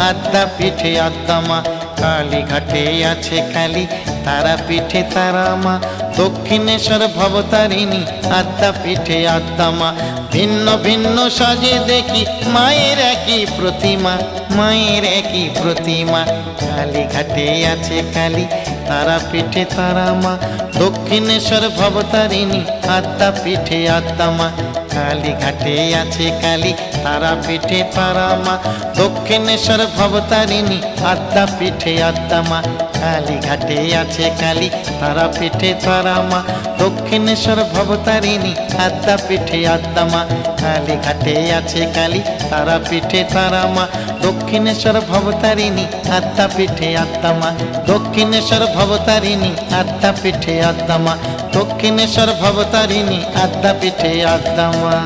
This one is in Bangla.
আদ্যা পিঠে আদ্যা মা। কালীঘাটে আছে কালী, তারা পিঠে তারা মা। দক্ষিণেশ্বর ভবতারিণী, আদ্যা পিঠে আদ্যা মা। ভিন্ন ভিন্ন সাজে দেখি মায়ের একই প্রতিমা, মায়ের একই প্রতিমা। কালীঘাটে আছে কালী, তারা পিঠে তারা মা। দক্ষিণেশ্বর ভবতারিণী, আদ্যা পিঠে আদ্যা মা। কালীঘাটে আছে কালী, তারা পিঠে তারা মা। দক্ষিণেশ্বর ভবতারিণী, আদ্যা পিঠে আদ্যা মা। কালীঘাটে আছে কালী, তারা পিঠে তারা মা। দক্ষিণেশ্বর ভবতারিণী, আদ্যা পিঠে আদ্যা মা। কালীঘাটে আছে কালী, তারা পিঠে তারা মা। দক্ষিণেশ্বর ভবতারিণী, আদ্যা পিঠে আদ্যা মা। দক্ষিণেশ্বর ভবতারিণী, আদ্যা পিঠে আদ্যা মা। দক্ষিণেশ্বর ভবতারিণী, আদ্যা পিঠে আদ্যা মা।